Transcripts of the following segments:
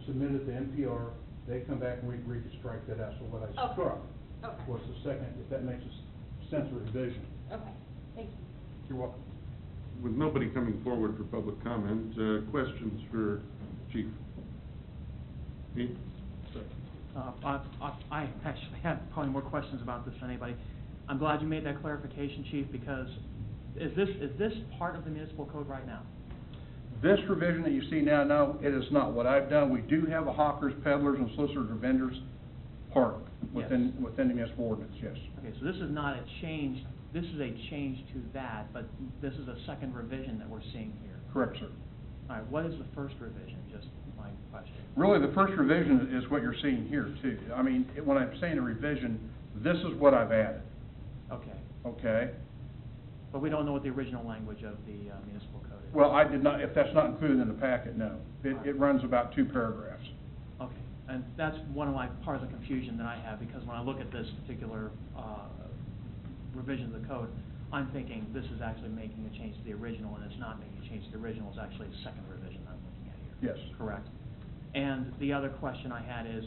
submit it to NPR, they come back and we agree to strike that out. So what I Okay. struck Okay. was the second, if that makes sense of revision. Okay, thank you. You're welcome. With nobody coming forward for public comment, questions for Chief? Pete? I actually have probably more questions about this than anybody. I'm glad you made that clarification, Chief, because is this part of the municipal code right now? This revision that you see now, no, it is not. What I've done, we do have a hawkers, peddlers, and solicitors or vendors part within the municipal ordinance, yes. Okay, so this is not a change, this is a change to that, but this is a second revision that we're seeing here. Correct, sir. All right, what is the first revision, just my question? Really, the first revision is what you're seeing here, too. I mean, when I'm saying a revision, this is what I've added, Okay, okay? but we don't know what the original language of the municipal code is. Well, I did not, if that's not included in the packet, no. It runs about 2 paragraphs. Okay, and that's one of my, part of the confusion that I have, because when I look at this particular revision of the code, I'm thinking this is actually making a change to the original, and it's not making a change to the original, it's actually a second revision I'm looking at here. Yes. Correct? And the other question I had is,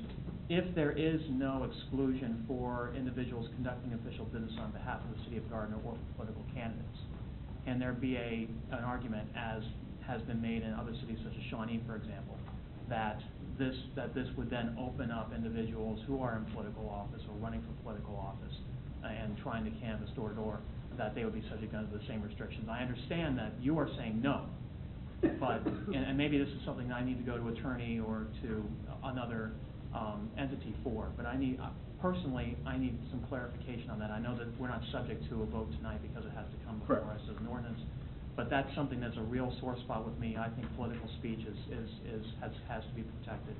if there is no exclusion for individuals conducting official business on behalf of the city of Gardner or for political candidates, can there be an argument, as has been made in other cities such as Shawnee, for example, that this would then open up individuals who are in political office or running for political office and trying to canvass door to door, that they would be subject to the same restrictions? I understand that you are saying no, but, and maybe this is something I need to go to attorney or to another entity for, but personally, I need some clarification on that. I know that we're not subject to a vote tonight because it has to come before us as an ordinance, but that's something that's a real sore spot with me. I think political speech has to be protected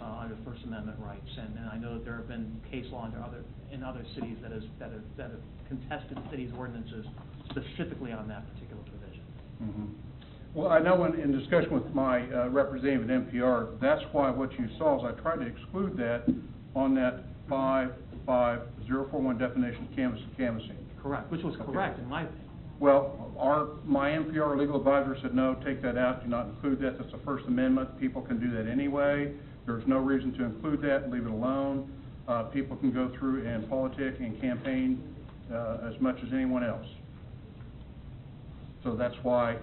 under First Amendment rights, and I know that there have been case law in other cities that have contested cities' ordinances specifically on that particular provision. Mm-hmm. Well, I know in discussion with my representative at NPR, that's why what you saw is I tried to exclude that on that 55041 definition of canvas and canvassing. Correct, which was correct in my opinion. Well, my NPR legal advisor said, no, take that out, do not include that, that's the First Amendment, people can do that anyway, there's no reason to include that, leave it alone. People can go through and politic and campaign as much as anyone else. So that's why I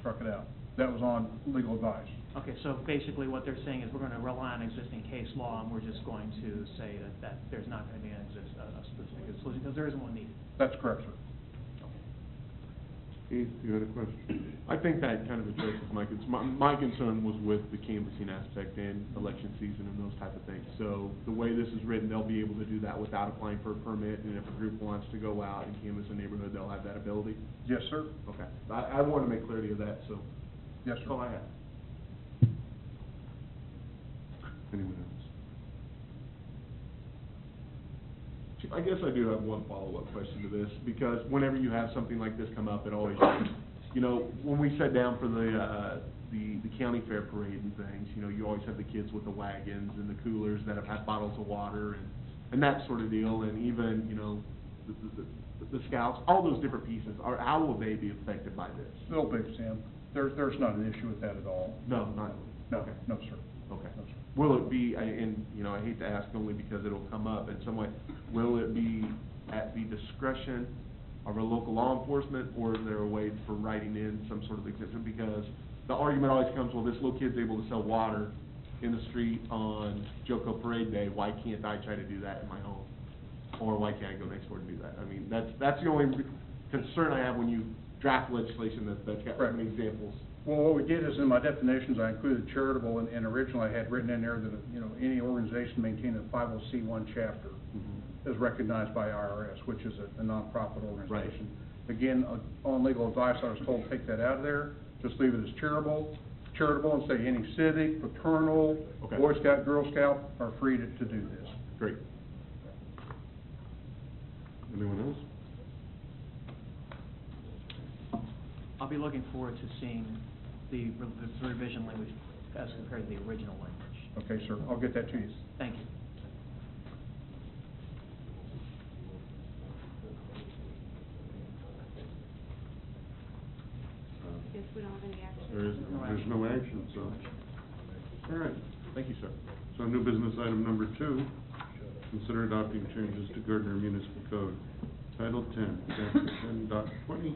struck it out. That was on legal advice. Okay, so basically what they're saying is we're going to rely on existing case law, and we're just going to say that there's not going to be a specific exclusion, because there isn't one needed. That's correct, sir. Keith, you had a question? I think that kind of addresses my concern. My concern was with the canvassing aspect and election season and those type of things. So the way this is written, they'll be able to do that without applying for a permit, and if a group wants to go out and canvass a neighborhood, they'll have that ability? Yes, sir. Okay. I want to make clarity of that, so Yes, that's sir. all I have. Anyone else? I guess I do have one follow-up question to this, because whenever you have something like this come up, it always, you know, when we sat down for the county fair parade and things, you know, you always have the kids with the wagons and the coolers that have had bottles of water and that sort of deal, and even, you know, the scouts, all those different pieces. How will they be affected by this? Little big, Sam. There's not an issue with that at all. No, not. No, Okay. no, sir. Okay. No, sir. Will it be, and, you know, I hate to ask only because it'll come up in some way, will it be at the discretion of our local law enforcement, or is there a way for writing in some sort of exemption? Because the argument always comes, well, this little kid's able to sell water in the street on Joco Parade Day, why can't I try to do that in my home? Or why can't I go next door to do that? I mean, that's the only concern I have when you draft legislation that's got so many examples. Well, what we did is in my definitions, I included charitable, and originally I had written in there that, you know, any organization maintaining a 50C1 chapter is recognized by IRS, which is a nonprofit organization. Right. Again, on legal advice, I was told take that out of there, just leave it as charitable, and say any civic, fraternal, Boy Scout, Girl Scout are free to do this. Great. Anyone else? I'll be looking forward to seeing the revision language as compared to the original language. Okay, sir. I'll get that to you. Thank you. Guess we don't have any action. There's no action, so. All right. Thank you, sir. So new business item number 2, consider adopting changes to Gardner Municipal Code, Title 10, Chapter 10.20,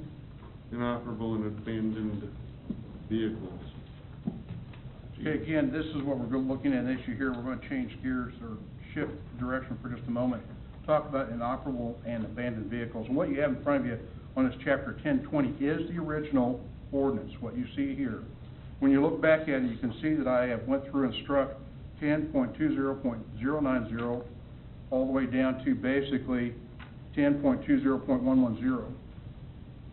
inoperable and abandoned vehicles. Okay, again, this is what we're looking at, an issue here, we're gonna change gears or shift direction for just a moment. Talk about inoperable and abandoned vehicles, and what you have in front of you on this chapter 1020 is the original ordinance, what you see here. When you look back at it, you can see that I have went through and struck 10.20.090 all the way down to basically 10.20.110.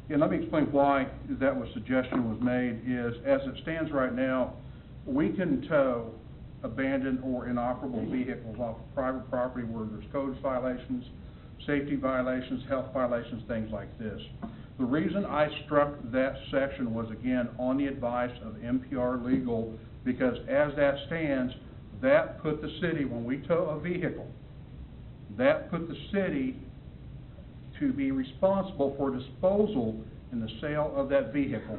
And let me explain why that suggestion was made, is as it stands right now, we can tow abandoned or inoperable vehicles off of private property where there's codes violations, safety violations, health violations, things like this. The reason I struck that section was, again, on the advice of MPR Legal, because as that stands, that put the city, when we tow a vehicle, that put the city to be responsible for disposal and the sale of that vehicle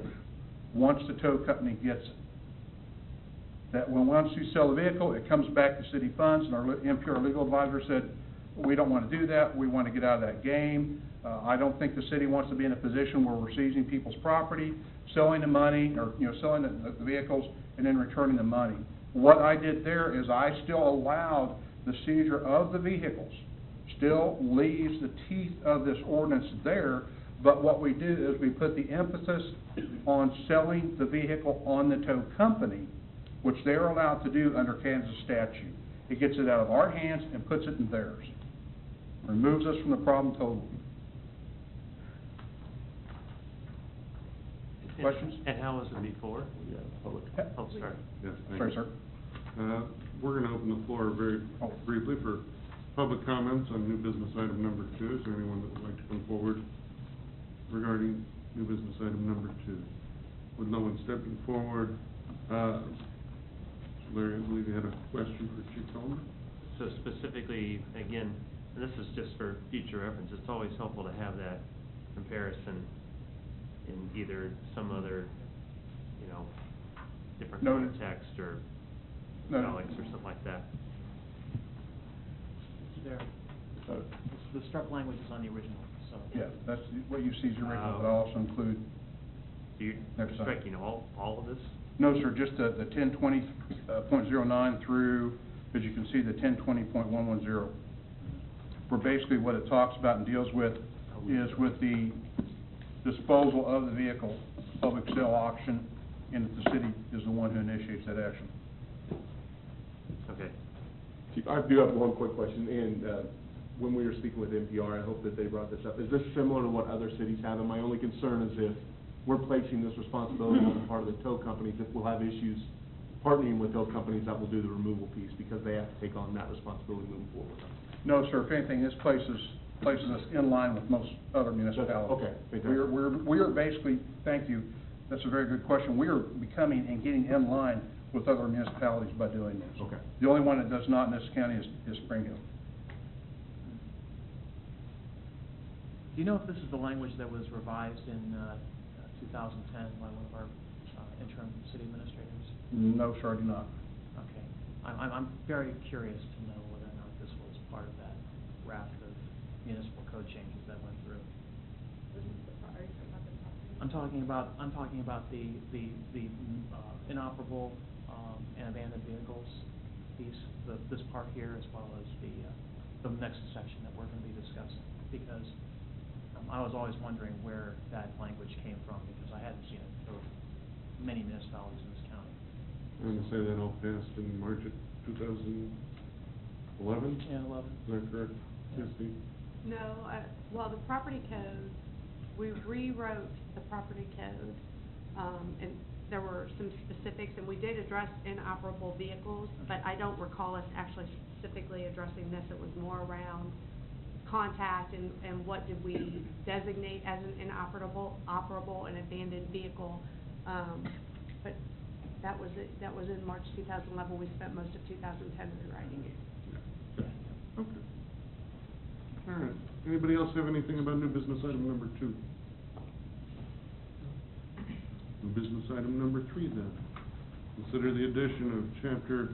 once the tow company gets it. That when once you sell the vehicle, it comes back to city funds, and our MPR legal advisor said, we don't want to do that, we want to get out of that game. I don't think the city wants to be in a position where we're seizing people's property, selling the money, or, selling the vehicles, and then returning the money. What I did there is I still allowed the seizure of the vehicles, still leaves the teeth of this ordinance there, but what we do is we put the emphasis on selling the vehicle on the tow company, which they're allowed to do under Kansas statute. It gets it out of our hands and puts it in theirs. Removes us from the problem totally. Questions? And how was it before? We got public. Oh, sorry. Yes, thank Sorry, you. sir. We're going to open the floor very briefly for public comments on new business item number 2. Is there anyone that would like to come forward regarding new business item number 2? With no one stepping forward, Larry, I believe you had a question for Chief Coleman. So specifically, again, this is just for future reference, it's always helpful to have that comparison in either some other, different Noted. context or Noted. Alex or something like that. It's there. The struck language is on the original, so. Yeah, that's what you see is the original, but I also include, So you're Next time. striking all of this? no, sir, just the 1020.09 through, as you can see, the 1020.110. Where basically what it talks about and deals with is with the disposal of the vehicle, public sale auction, and that the city is the one who initiates that action. Okay. Chief, I do have one quick question, and when we were speaking with NPR, I hope that they brought this up. Is this similar to what other cities have? And my only concern is if we're placing this responsibility on the part of the tow companies, if we'll have issues partnering with tow companies that will do the removal piece, because they have to take on that responsibility moving forward. No, sir, if anything, this places us in line with most other municipalities. Okay, fantastic. We are basically, thank you, that's a very good question. We are becoming and getting in line with other municipalities by doing this. Okay. The only one that does not in this county is Spring Hill. Do you know if this is the language that was revised in 2010 by one of our interim city administrators? No, sir, I do not. Okay. I'm very curious to know whether or not this was part of that raft of municipal code changes that went through. I'm talking about the inoperable and abandoned vehicles piece, this part here, as well as the next section that we're going to be discussing, because I was always wondering where that language came from, because I hadn't seen it for many municipalities in this county. I'm going to say that all passed in March of 2011? Yeah, 11. Is that correct? Yes, Steve? No, well, the property code, we rewrote the property code, and there were some specifics, and we did address inoperable vehicles, but I don't recall us actually specifically addressing this. It was more around contact and what did we designate as an operable and abandoned vehicle. But that was it. That was in March 2011. We spent most of 2010 rewriting it. Okay. All right. Anybody else have anything about new business item number 2? New business item number 3 then. Consider the addition of chapter